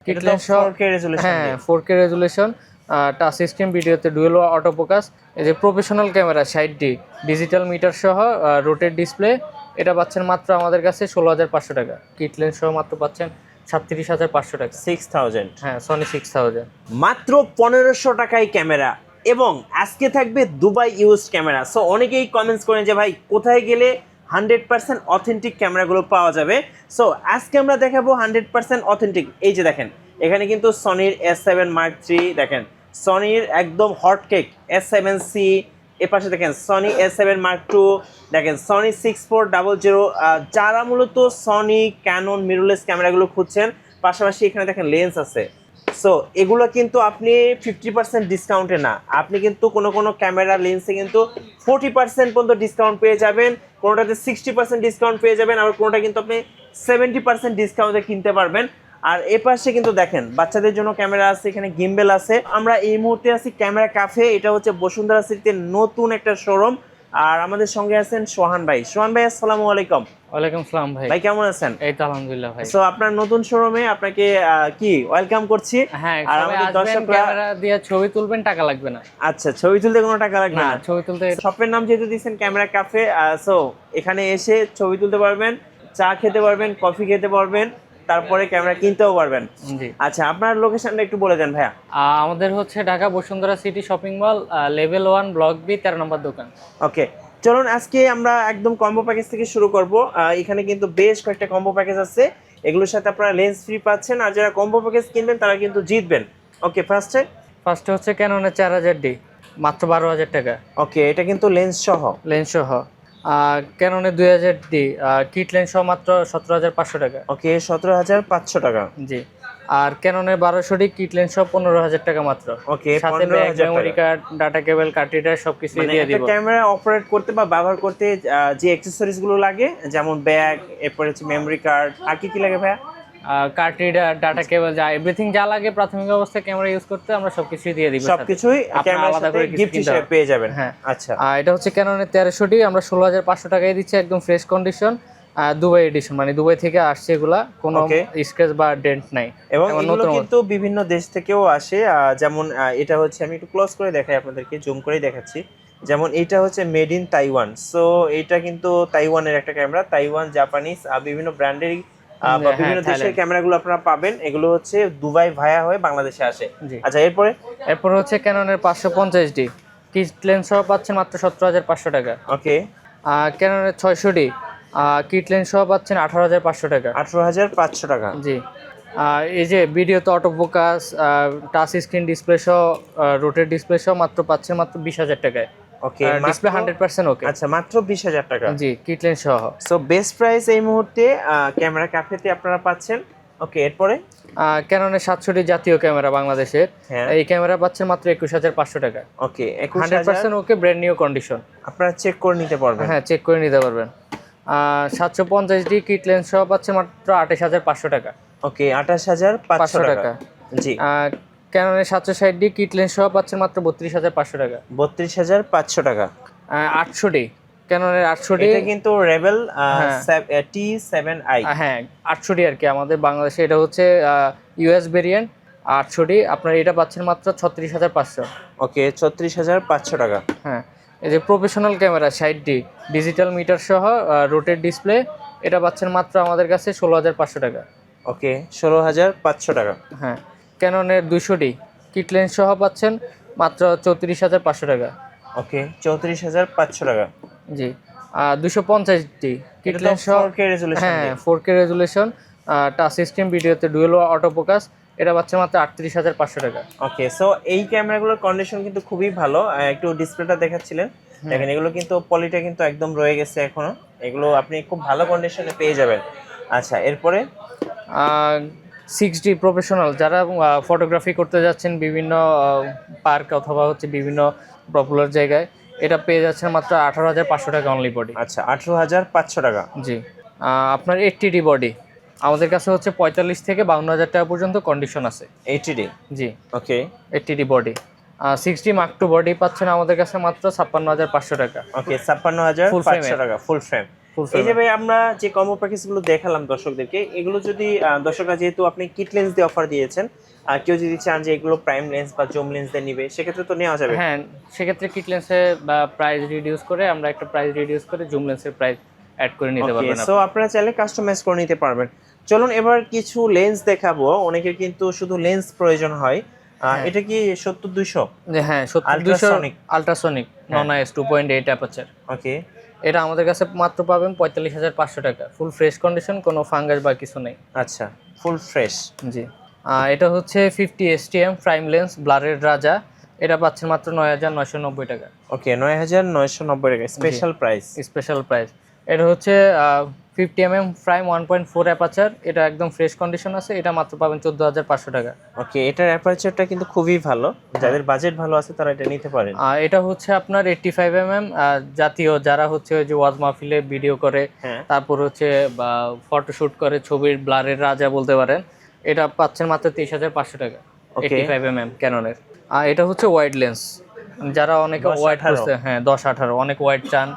Kit lens সহ 4K resolution হ্যাঁ 4K resolution, touch screen, ভিডিওতে ডুয়েল অটো ফোকাস, এই যে professional camera 60D digital meter সহ রোটেট ডিসপ্লে, এটা পাচ্ছেন মাত্র আমাদের কাছে 16,500 টাকা। কিট লেন্স সহ মাত্র পাচ্ছেন 37,500 টাকা। 6000 হ্যাঁ সনি 6000 মাত্র 1500 টাকায় ক্যামেরা, এবং আজকে থাকবে দুবাই ইউজড ক্যামেরা। সো অনেকেই কমেন্টস করেন যে ভাই কোথায় গেলে 100% অথেন্টিক ক্যামেরাগুলো পাওয়া যাবে। সো আজকে আমরা দেখাবো 100% অথেন্টিক। এই যে দেখেন এখানে কিন্তু সনির S7 Mark III, দেখেন সনির একদম হট কেক S7C, এ পাশে দেখেন সনি S7 Mark II, দেখেন সনি 6400। যারা মূলত সনি, ক্যানন, মিররলেস ক্যামেরাগুলো খুঁজছেন, পাশাপাশি এখানে দেখেন লেন্স আছে। সো এগুলো কিন্তু আপনি 50% ডিসকাউন্টে না, আপনি কিন্তু কোনো ক্যামেরা লেন্সে কিন্তু 40% পর্যন্ত ডিসকাউন্ট পেয়ে যাবেন, কোনোটাতে 60% ডিসকাউন্ট পেয়ে যাবেন, আবার কোনোটা কিন্তু আপনি 70% ডিসকাউন্টে কিনতে পারবেন। আর এ পাশে কিন্তু দেখেন বাচ্চাদের জন্য ক্যামেরা আছে, এখানে গিম্বেল আছে। আমরা এই মুহূর্তে আছি ক্যামেরা ক্যাফে, এটা হচ্ছে বসুন্ধরা সিটিতে নতুন একটা শোরুম। আর আমাদের সঙ্গে আছেন সোহান ভাই। সোহান ভাই আসসালামু আলাইকুম। ওয়ালাইকুম সালাম ভাই। ভাই কেমন আছেন? এই তো আলহামদুলিল্লাহ ভাই। সো আপনার নতুন শোরুমে আপনাকে কি ওয়েলকাম করছি। হ্যাঁ আর সবাই আমাদের আসবেন, দর্শকরা ক্যামেরা দিয়ে ছবি তুলবেন, টাকা লাগবে না। আচ্ছা, ছবি তুলতে কোনো টাকা লাগবে না, না? ছবি তুলতে শপের নাম যেহেতু দিয়েছেন ক্যামেরা ক্যাফে, সো এখানে এসে ছবি তুলতে পারবেন, চা খেতে পারবেন, কফি খেতে পারবেন, তারপরে ক্যামেরা কিনতেও পারবেন। জি। আচ্ছা, আপনার লোকেশনটা একটু বলে দেন ভাইয়া। আমাদের হচ্ছে Dhaka Bashundhara city shopping mall, level 1 block B 13 নম্বর দোকান। ওকে, চলুন আজকে আমরা একদম কম্বো প্যাকেজ থেকে শুরু করব। এখানে কিন্তু বেশ কয়েকটা কম্বো প্যাকেজ আছে, এগুলোর সাথে আপনারা লেন্স ফ্রি পাচ্ছেন, আর যারা কম্বো প্যাকেজ কিনবেন তারা কিন্তু জিতবেন। ওকে, ফার্স্টে হচ্ছে ক্যাননের 4000D মাত্র 12,000 টাকা। ওকে, এটা কিন্তু লেন্স সহ। লেন্স সহ ক্যাননের 2000D কিট লেন্স সহ মাত্র 17,500 টাকা। ওকে, 17,500 টাকা। জি। আর ক্যাননের 1200D কিট লেন্স সহ 15,000 টাকা মাত্র। ওকে, সাথে bag, memory card, data cable, card reader সবকিছু দিয়ে দিব। ক্যামেরা অপারেট করতে বা ব্যবহার করতে যে অ্যাকসেসরিজ গুলো লাগে, যেমন ব্যাগ, এরপর হচ্ছে মেমোরি কার্ড, আর কি কি লাগে ভাইয়া? কার্ড রিডার, ডাটা কেবল, যা এভরিথিং যা লাগে প্রাথমিক অবস্থায় ক্যামেরা ইউজ করতে আমরা সবকিছুই দিয়ে দিব। সবকিছুই ক্যামেরার সাথে গিফট হিসেবে পেয়ে যাবেন। হ্যাঁ আচ্ছা, এটা হচ্ছে ক্যাননের 1300D, আমরা 16,500 টাকায় দিচ্ছি, একদম ফ্রেশ কন্ডিশন, দুবাই এডিশন, মানে দুবাই থেকে আসছে, এগুলা কোনো স্ক্র্যাচ বা ডেন্ট নাই। এবং এগুলো কিন্তু বিভিন্ন দেশ থেকেও আসে। যেমন এটা হচ্ছে, আমি একটু ক্লোজ করে দেখাই আপনাদেরকে, জুম করেই দেখাচ্ছি। যেমন এটা হচ্ছে মেড ইন তাইওয়ান। সো এটা কিন্তু তাইওয়ানের একটা ক্যামেরা, তাইওয়ান, জাপানিজ, বিভিন্ন ব্র্যান্ডেরই বা বিভিন্ন দেশের ক্যামেরাগুলো আপনারা পাবেন। এগুলো হচ্ছে দুবাই ভায়া হয়ে বাংলাদেশে আসে। আচ্ছা, এরপরে হচ্ছে ক্যাননের 550D কিট লেন্স সহ পাচ্ছেন মাত্র 17,500 টাকা। ওকে, ক্যাননের 600D কিট লেন্স সহ পাচ্ছেন 18,500 টাকা। 18,500 টাকা। জি। এই যে ভিডিওতে auto focus, touch screen display সহ, রোটেট ডিসপ্লে সহ মাত্র পাচ্ছেন মাত্র 20,000 টাকায়। ওকে, ডিসপ্লে 100% ওকে। আচ্ছা, মাত্র 20,000 টাকা। জি, কিট লেন্স সহ। সো বেস্ট প্রাইস এই মুহূর্তে ক্যামেরা ক্যাফেতে আপনারা পাচ্ছেন। ওকে, এরপরে ক্যাননের 700D জাতীয় ক্যামেরা বাংলাদেশের, এই ক্যামেরা পাচ্ছেন মাত্র 21,500 টাকা। ওকে, 100% ওকে, ব্র্যান্ড নিউ কন্ডিশন, আপনারা চেক করে নিতে পারবেন। হ্যাঁ চেক করে নিতে পারবেন। 750D কিট লেন্স সহ পাচ্ছেন মাত্র 28,500 টাকা। ওকে, 28,500 টাকা। জি। ক্যাননের 760D কিট লেন্স সহ পাচ্ছেন মাত্র 32,500 টাকা। 32,500 টাকা। 800D ক্যাননের 800D, এটা কিন্তু রেবেল T7i। হ্যাঁ 800D আর কি, আমাদের বাংলাদেশে এটা হচ্ছে ইউএস ভেরিয়েন্ট 800D। আপনারা এটা পাচ্ছেন মাত্র 36,500। ওকে, 36,500 টাকা। হ্যাঁ, এই যে professional camera 60D digital meter সহ রোটেট ডিসপ্লে, এটা পাচ্ছেন মাত্র আমাদের কাছে 16,500 টাকা। ওকে, 16,500 টাকা। হ্যাঁ, ক্যাননের 200D কিট লেন্স সহ পাচ্ছেন মাত্র 34,500 টাকা। ওকে, 34,500 টাকা। জি। 250D কিট লেন্স সহ, 4K রেজোলিউশন। হ্যাঁ 4K রেজুলেশন, টাচ স্ক্রিন, ভিডিওতে ডুয়েল অটো ফোকাস, এটা পাচ্ছেন মাত্র 38,500 টাকা। ওকে, সো এই ক্যামেরাগুলোর কন্ডিশন কিন্তু খুবই ভালো। একটু ডিসপ্লেটা দেখাচ্ছিলেন, দেখেন এগুলো কিন্তু পলিটা কিন্তু একদম রয়ে গেছে এখনো, এগুলো আপনি খুব ভালো কন্ডিশনে পেয়ে যাবেন। আচ্ছা, এরপরে 6D প্রফেশনাল, যারা ফটোগ্রাফি করতে যাচ্ছেন বিভিন্ন পার্ক অথবা হচ্ছে বিভিন্ন পপুলার জায়গায়, এটা পেয়ে যাচ্ছেন মাত্র 18,500 টাকা অনলি বডি। আচ্ছা, 18,500 টাকা। জি। আপনার 80D বডি আমাদের কাছে হচ্ছে 45 থেকে 52,000 টাকা পর্যন্ত কন্ডিশন আছে। 80D। জি। ওকে, 80D body. 6D Mark II body পাচ্ছেন আমাদের কাছে মাত্র 56,500 টাকা। ওকে, 56,500 টাকা ফুল ফ্রেম। ফুল এই যে ফ্রেম। ভাই আমরা যে কম্বো প্যাকেজগুলো দেখালাম দর্শকদেরকে, এগুলো যদি দর্শকরা, যেহেতু আপনি কিট লেন্স দিয়ে অফার দিয়েছেন, কেউ যদি চান যে এগুলো প্রাইম লেন্স বা জুম লেন্স দিয়ে নিবে, সেক্ষেত্রে তো নেওয়া যাবে। হ্যাঁ, সেক্ষেত্রে কিট লেন্সে বা প্রাইস রিডিউস করে আমরা একটা প্রাইস রিডিউস করে জুম লেন্সের প্রাইস অ্যাড করে নিতে ওকে, পারবেন সো আপনি। আপনারা চাইলে কাস্টমাইজ করে নিতে পারবেন। চলুন এবার কিছু লেন্স দেখাবো। অনেকের কিন্তু শুধু লেন্স প্রয়োজন হয়। হ্যাঁ। এটা কি 70-200 হ্যাঁ, 70-200 ultrasonic? Ultrasonic non IS 2.8 aperture. Okay, এটা আমাদের কাছে মাত্র পাবেন 45,500 টাকা, ফুল ফ্রেশ কন্ডিশন, কোনো ফাঙ্গাস বা কিছু নেই। আচ্ছা, ফুল ফ্রেশ। জি। এটা হচ্ছে 50 এসটিএম প্রাইম লেন্স ব্লারের রাজা, এটা পাচ্ছেন মাত্র 9,990 টাকা। ওকে, 9,990 টাকা স্পেশাল প্রাইস। Special price. এটা হচ্ছে 50 প্রাইম 1.4 অ্যাপারচার, এটা একদম ফ্রেশ কন্ডিশন আছে, এটা মাত্র পাবেন 14,500 টাকা। ওকে, এটার অ্যাপারচারটা কিন্তু খুবই ভালো, যাদের বাজেট ভালো আছে তারা এটা নিতে পারেন। এটা হচ্ছে আপনার 85 জাতীয়, যারা হচ্ছে ওই যে ওয়াজ মাহফিলে ভিডিও করে, হ্যাঁ, তারপর হচ্ছে বা ফটোশুট করে, ছবির ব্লারের রাজা বলতে পারেন, এটা পাচ্ছেন মাত্র 23,500 টাকা। ওকে। 85 ক্যাননের। এটা হচ্ছে ওয়াইড লেন্স, যারা অনেকে 10, ওয়াইড 18 করতে, হ্যাঁ 10-18 অনেক ওয়াইড চান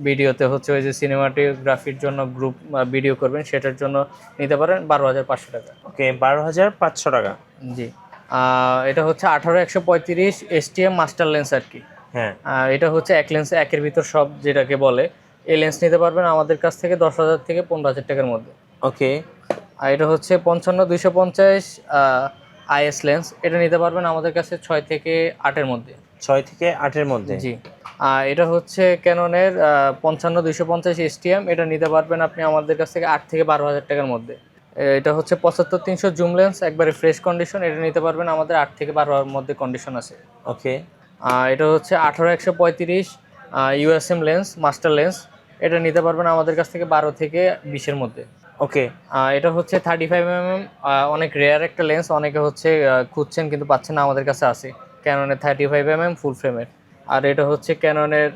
ভিডিওতে, হচ্ছে ওই যে সিনেমাটোগ্রাফির জন্য গ্রুপ ভিডিও করবেন, সেটার জন্য নিতে পারেন 12,500 টাকা। ওকে, 12,500 টাকা। জি। এটা হচ্ছে 18-135 এসটিএম মাস্টার লেন্স আর কি। হ্যাঁ, এটা হচ্ছে এক লেন্স একের ভিতর সব যেটাকে বলে, এই লেন্স নিতে পারবেন আমাদের কাছ থেকে 10,000 থেকে 15,000 টাকার মধ্যে। ওকে, আর এটা হচ্ছে 55-250 আইএস লেন্স, এটা নিতে পারবেন আমাদের কাছে 6 থেকে 8-এর মধ্যে। 6 থেকে 8-এর মধ্যে। জি। এটা হচ্ছে ক্যাননের 55-250 এসটিএম, এটা নিতে পারবেন আপনি আমাদের কাছ থেকে 8 থেকে 12,000 টাকার মধ্যে। এটা হচ্ছে 75-300 জুম লেন্স, একবারে ফ্রেশ কন্ডিশন, এটা নিতে পারবেন আমাদের 8 থেকে 12-এর মধ্যে কন্ডিশন আছে। ওকে, এটা হচ্ছে 18-135 ইউএসএম লেন্স মাস্টার লেন্স, এটা নিতে পারবেন আমাদের কাছ থেকে 12 থেকে 20-এর মধ্যে। ওকে, এটা হচ্ছে 35 অনেক রেয়ার একটা লেন্স, অনেকে হচ্ছে খুঁজছেন কিন্তু পাচ্ছেন না, আমাদের কাছে আছে ক্যাননের 35 ফুল ফ্রেমের। আর এটা হচ্ছে ক্যাননের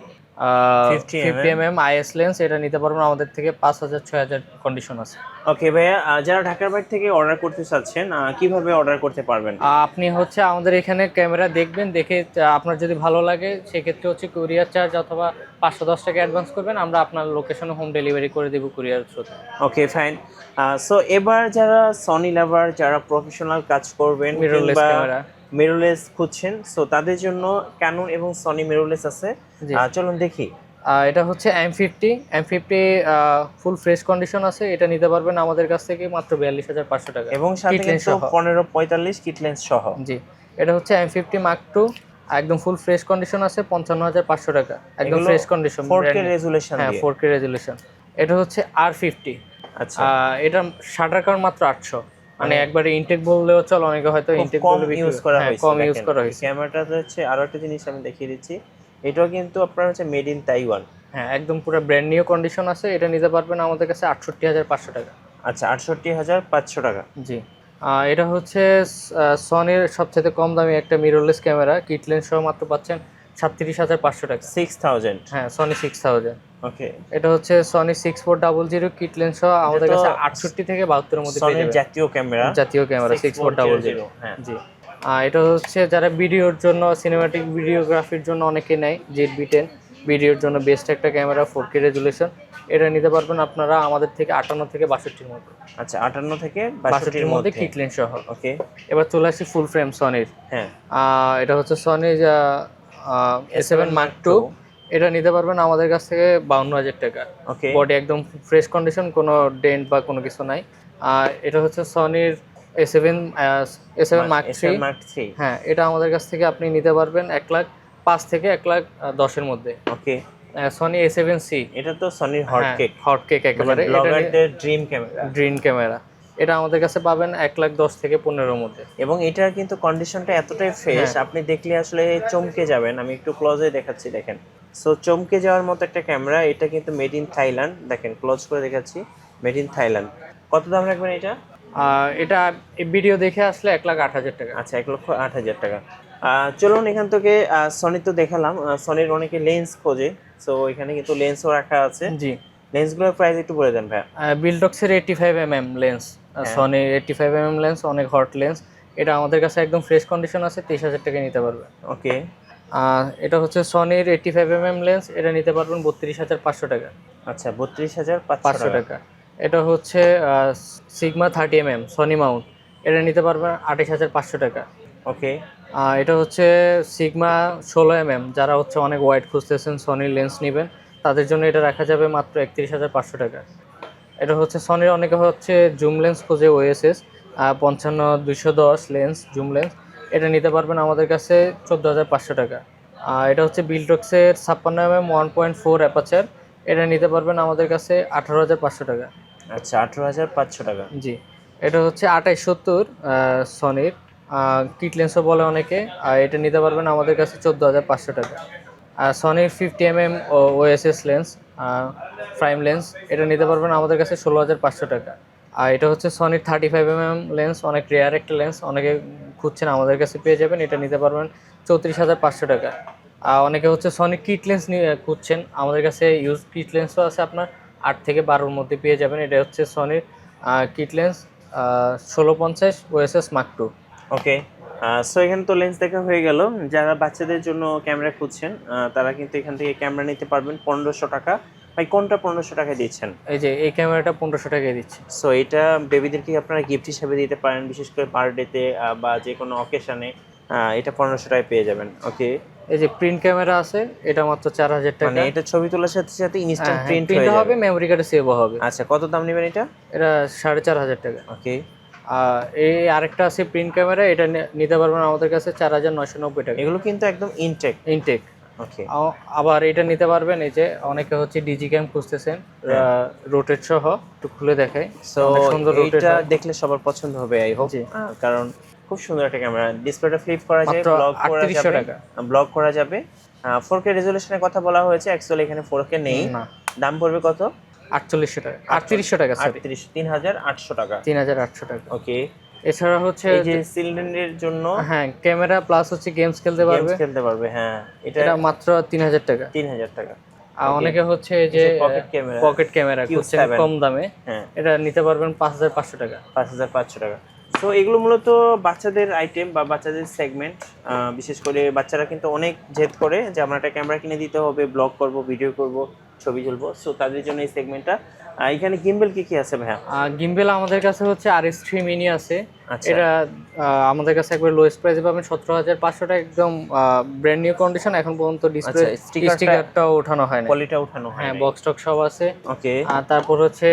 50 আইএস লেন্স, এটা নিতে পারবেন আমাদের থেকে 5,000-6,000 কন্ডিশন আছে। ওকে ভাইয়া, যারা ঢাকার বাইরে থেকে অর্ডার করতে চাচ্ছেন, কিভাবে অর্ডার করতে পারবেন? আপনি হচ্ছে আমাদের এখানে ক্যামেরা দেখবেন, দেখে আপনার যদি ভালো লাগে সেক্ষেত্রে হচ্ছে কুরিয়ার চার্জ অথবা 510 টাকা অ্যাডভান্স করবেন, আমরা আপনার লোকেশনে হোম ডেলিভারি করে দেবো কুরিয়ার থ্রুতে। ওকে, ফাইন। সো এবার যারা সনি লাভার, যারা প্রফেশনাল কাজ করবেন মিররলেস কিংবা ক্যামেরা। মিররলেস খুঁজছেন, সো তাদের জন্য ক্যানন এবং সনি মিররলেস আছে। জি। চলুন দেখি। এটা হচ্ছে M50 ফুল ফ্রেশ কন্ডিশন আছে, এটা নিতে পারবেন আমাদের কাছ থেকে মাত্র 42,500 টাকা এবং সাথে কিট লেন্স কিন্তু সহ। 15-45 কিট লেন্স সহ। জি। এটা হচ্ছে M50 Mark II, একদম ফুল ফ্রেশ কন্ডিশন আছে, 55,500 টাকা, একদম এগুলো ফ্রেশ কন্ডিশন, 4K রেজুলেশন হ্যাঁ দিয়ে। 4K resolution. এটা হচ্ছে R50। আচ্ছা, এটা শাটার কাউন্ট মাত্র 800, মানে একবারে ইনটেক বললেও চল, অনেকে হয়তো খুব ইনটেক কম বলে ইউজ করা হয়েছে। কম ইউজ করা হয়েছে। ক্যামেরাটা হচ্ছে, আরো একটা জিনিস আমি দেখিয়ে দিচ্ছি, এটাও কিন্তু আপনার হচ্ছে মেড ইন তাইওয়ান। হ্যাঁ, একদম পুরো ব্র্যান্ড নিউ কন্ডিশন আছে, এটা নিতে পারবেন আমাদের কাছে 68,500 টাকা। আচ্ছা, 68,500 টাকা। জি। এটা হচ্ছে সনির সবচেয়ে কম দামি একটা মিররলেস ক্যামেরা, কিট লেন্স সহ মাত্র পাচ্ছেন 37,500 টাকা। 6000। হ্যাঁ, সনি 6000। ওকে, এটা হচ্ছে সনি 6400 কিট লেন্স সহ আমাদের এটা তো কাছে 68 থেকে 72-এর মধ্যে পেয়ে সনির যাবেন। জাতীয় ক্যামেরা, জাতীয় ক্যামেরা 6400। হ্যাঁ। জি। এটা হচ্ছে যারা ভিডিওর জন্য, সিনেমাটিক ভিডিওগ্রাফির জন্য অনেকে নেয়, ZV-10 ভিডিওর জন্য বেস্ট একটা ক্যামেরা, 4K রেজুলেশন, এটা নিতে পারবেন আপনারা আমাদের থেকে 58 থেকে 62-এর মধ্যে। আচ্ছা, 58 থেকে 62-এর 62-এর মধ্যে মধ্যে কিট লেন্স সহ। ওকে, এবার চলে আসি ফুল ফ্রেম সনির। হ্যাঁ। এটা হচ্ছে সনি A7 Mark II, এটা নিতে পারবেন আমাদের কাছ থেকে 52,000 টাকা। ওকে, বডি একদম ফ্রেশ কন্ডিশন, কোনো ডেন্ট বা কোনো কিছু নাই। এটা হচ্ছে সনির A7 Mark III। মার্ক 3। হ্যাঁ, এটা আমাদের কাছ থেকে আপনি নিতে পারবেন 1,05,000 থেকে 1,10,000-এর মধ্যে। ওকে, সনি A7C, এটা তো সনির হটকেক, হটকেক একেবারে, এটা ব্লগারদের ড্রিম ক্যামেরা। ড্রিম ক্যামেরা, এটা আমাদের কাছে পাবেন 1,10,000 থেকে 15,000-এর মধ্যে। এবং এটার কিন্তু কন্ডিশনটা এতটাই ফ্রেশ, হ্যাঁ। আপনি দেখলে আসলে চমকে যাবেন। আমি একটু ক্লোজে দেখাচ্ছি, দেখেন। সো চমকে যাওয়ার মতো একটা ক্যামেরা। এটা কিন্তু মেড ইন থাইল্যান্ড, দেখেন ক্লোজ করে দেখাচ্ছি, মেড ইন থাইল্যান্ড। কত দাম রাখবেন এটা? এটা ভিডিও দেখে আসলে 1,08,000 টাকা। আচ্ছা, 1,08,000 টাকা। চলুন এখান থেকে সনি তো দেখালাম, সনির অনেকে লেন্স খোঁজে, সো এখানে কিন্তু লেন্সও রাখা আছে। জি। লেন্সগুলোর প্রাইস একটু বলে দেন ভাই। বিলডক্সের 85 লেন্স, সনি 85 লেন্স, অনেক হট লেন্স, এটা আমাদের কাছে একদম ফ্রেশ কন্ডিশন আছে, 23,000 টাকা নিতে পারবেন। ওকে, এটা হচ্ছে সনির 85 লেন্স, এটা নিতে পারবেন 32,500 টাকা। আচ্ছা 32,500 500 টাকা। টাকা। এটা হচ্ছে সিগমা 30mm সনি মাউন্ট, এটা নিতে পারবেন 28,500 টাকা। ওকে। এটা হচ্ছে সিগমা 16mm, যারা হচ্ছে অনেক ওয়াইড খুঁজতেছেন, সনির লেন্স নেবেন, তাদের জন্য এটা রাখা যাবে মাত্র 31,500 টাকা। এটা হচ্ছে সনির, অনেকে হচ্ছে জুম লেন্স খোঁজে, ওএসএস 55-210 লেন্স, জুম লেন্স, এটা নিতে পারবেন আমাদের কাছে 14,500 টাকা। এটা হচ্ছে বিল্টক্সের 56mm 1.4 অ্যাপাচার, এটা নিতে পারবেন আমাদের কাছে 18,500 টাকা। আচ্ছা 18,500 টাকা। জি। এটা হচ্ছে 2870 সনির কিট লেন্সও বলে অনেকে, আর এটা নিতে পারবেন আমাদের কাছে 14,500 টাকা। আর সনির 50mm OSS lens, prime lens, এটা নিতে পারবেন আমাদের কাছে 16,500 টাকা। আর এটা হচ্ছে সনির 35mm লেন্স, অনেক রেয়ার একটা লেন্স, অনেকে খুঁজছেন, আমাদের কাছে পেয়ে যাবেন, এটা নিতে পারবেন 34,500 টাকা। আর অনেকে হচ্ছে সনি কিট লেন্স নিয়ে খুঁজছেন, আমাদের কাছে ইউজ কিট লেন্সও আছে, আপনার 8 থেকে 12-র মধ্যে পেয়ে যাবেন। এটা হচ্ছে সনির kit lens 1650 OSS mark two. Okay. So এখানে তো লেন্স দেখা হয়ে গেল। যারা বাচ্চাদের জন্য ক্যামেরা খুঁজছেন তারা কিন্তু এখান থেকে ক্যামেরা নিতে পারবেন 1500 টাকা। ভাই কোনটা 1500 টাকায় দিচ্ছেন? এই যে এই ক্যামেরাটা 1500 টাকায় দিচ্ছি। সো এটা বেবিদেরকে আপনারা গিফট হিসেবে দিতে পারেন, বিশেষ করে বার্থডেতে বা যে কোনো অকেশনে এটা 1500 টাকায় পেয়ে যাবেন। ওকে। এই যে প্রিন্ট ক্যামেরা আছে, এটা মাত্র 4000 টাকা। মানে এটা ছবি তোলার সাথে সাথে ইনস্ট্যান্ট প্রিন্ট প্রিন্ট হয়ে হবে, যাবে। মেমরি কার্ডে সেভও হবে। আচ্ছা কত দাম নেবেন এটা? এটা 4,500 টাকা। ওকে। এই আরেকটা আছে প্রিন্ট ক্যামেরা, এটা নিতে পারবেন আমাদের কাছে 4,990 টাকা। এগুলো কিন্তু একদম ইনটেক। ইনটেক। ওকে। আবার এটা নিতে পারবেন, এই যে অনেকে হচ্ছে ডিজি ক্যাম খুঁজতেছেন, রোটেট সহ, একটু খুলে দেখাই। সো অনেক সুন্দর রোটেট, এটা দেখলে সবার পছন্দ হবে আই হোপ, জি। কারণ খুব সুন্দর একটা ক্যামেরা। ডিসপ্লেটা ফ্লিপ করা যায়, মাত্র ব্লক করা 3800 যাবে, টাকা। ব্লক করা যাবে। 4K রেজোলিউশনের কথা বলা হয়েছে, অ্যাকচুয়ালি এখানে 4K নেই। না, দাম পড়বে কত? 4800 টাকা, 3800 টাকা, সরি 38,800 টাকা। 3,800 টাকা। ওকে। এছাড়া হচ্ছে এই যে চিলড্রেনের জন্য হ্যাঁ ক্যামেরা প্লাস হচ্ছে গেমস খেলতে পারবে, গেমস খেলতে পারবে, হ্যাঁ এটা এটা মাত্র 3,000 টাকা। 3,000 টাকা। আর অনেকে হচ্ছে এই যে পকেট ক্যামেরা খুঁজছেন Q7 কম দামে, হ্যাঁ এটা নিতে পারবেন 5,500 টাকা। 5,500 টাকা। তো এগুলো মূলত বাচ্চাদের আইটেম বা বাচ্চাদের সেগমেন্ট। বিশেষ করে বাচ্চারা কিন্তু অনেক জেদ করে যে আমার একটা ক্যামেরা কিনে দিতে হবে, ব্লগ করব, ভিডিও করব, ছবি তুলবো। সো তাদের জন্য এই সেগমেন্টটা। এখানে গিম্বল কি আছে ভাইয়া? গিম্বেল আমাদের কাছে হচ্ছে RS3 মিনি আছে। আচ্ছা। এটা আমাদের কাছে একবার লোয়েস্ট প্রাইসে পাবেন 17,500 টাকা, একদম ব্র্যান্ড নিউ কন্ডিশন, এখন পর্যন্ত ডিসপ্লে আচ্ছা, স্টিকারটাও ওঠানো হয় না, কোয়ালিটি উঠানো হয় হ্যাঁ নাই। বক্স টক সব আছে। ওকে। আর তারপর হচ্ছে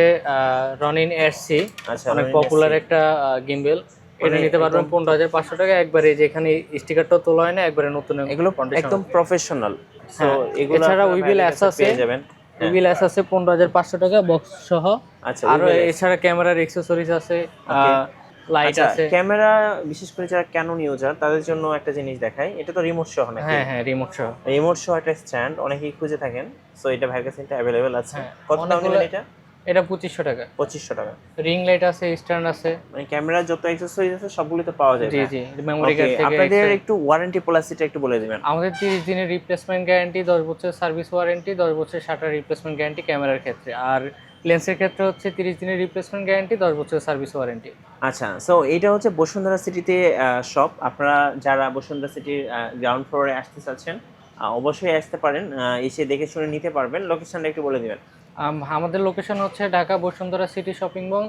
রনিন SC, আচ্ছা, অনেক Ronin পপুলার SC একটা গিম্বেল, এটা মানে নিতে পারবেন একদম 15,500 টাকা, একবারে যেখানে স্টিকারটাও তোলা হয় না, একবারে নতুন এগুলো condition একদম আছে। প্রফেশনাল। সো হ্যাঁ, এগুলো এছাড়া আপনারা উইবিল বাইরের অ্যাস কাছে আছে, পেয়ে যাবেন। উইবিল অ্যাস আছে 15,500 টাকা বক্স সহ। আচ্ছা, আর Weebill S। এছাড়া ক্যামেরার অ্যাক্সেসরিজ আছে, লাইট আচ্ছা, আছে। ক্যামেরা বিশেষ করে যারা ক্যানন ইউজার তাদের জন্য একটা জিনিস দেখাই, এটা তো রিমোট সহ নাকি? হ্যাঁ হ্যাঁ, রিমোট সহ। রিমোট সহ একটা স্ট্যান্ড অনেকেই খুঁজে থাকেন। সো এটা ভাইয়ের কাছে অ্যাভেলেবেল আছে। হ্যাঁ, কত দাম নেবেন এটা? এটা 2,500 টাকা। 2,500 টাকা। রিং লাইট আছে, স্ট্যান্ড আছে। মানে ক্যামেরার যত অ্যাক্সেসরিজ আছে সবগুলো তো পাওয়া যায়। জি জি, মেমরি কার্ড থেকে। আপনাদের একটু ওয়ারেন্টি পলিসিটা একটু বলে দিবেন। আমাদের 30 দিনের রিপ্লেসমেন্ট গ্যারান্টি, 10 বছর সার্ভিস ওয়ারেন্টি, 10 বছর শাটার রিপ্লেসমেন্ট গ্যারান্টি ক্যামেরার ক্ষেত্রে, আর লেন্সের ক্ষেত্রে হচ্ছে 30 দিনের রিপ্লেসমেন্ট গ্যারান্টি, 10 বছর সার্ভিস ওয়ারেন্টি। আচ্ছা, সো এটা হচ্ছে বসুন্ধরা সিটিতে শপ। আপনারা যারা বসুন্ধরা সিটির গ্রাউন্ড ফ্লোরে আসতে চাচ্ছেন অবশ্যই আসতে পারেন, এসে দেখে শুনে নিতে পারবেন। লোকেশনটা একটু বলে দিবেন। আমাদের লোকেশন হচ্ছে ঢাকা বসুন্ধরা সিটি শপিং মল,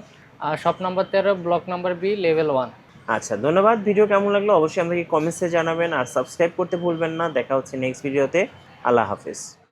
shop number 13, block number B, level 1। আচ্ছা, ধন্যবাদ। ভিডিও কেমন লাগলো অবশ্যই আমাদেরকে কমেন্টসে জানাবেন, আর সাবস্ক্রাইব করতে ভুলবেন না। দেখা হচ্ছে নেক্সট ভিডিওতে। আল্লাহ হাফেজ।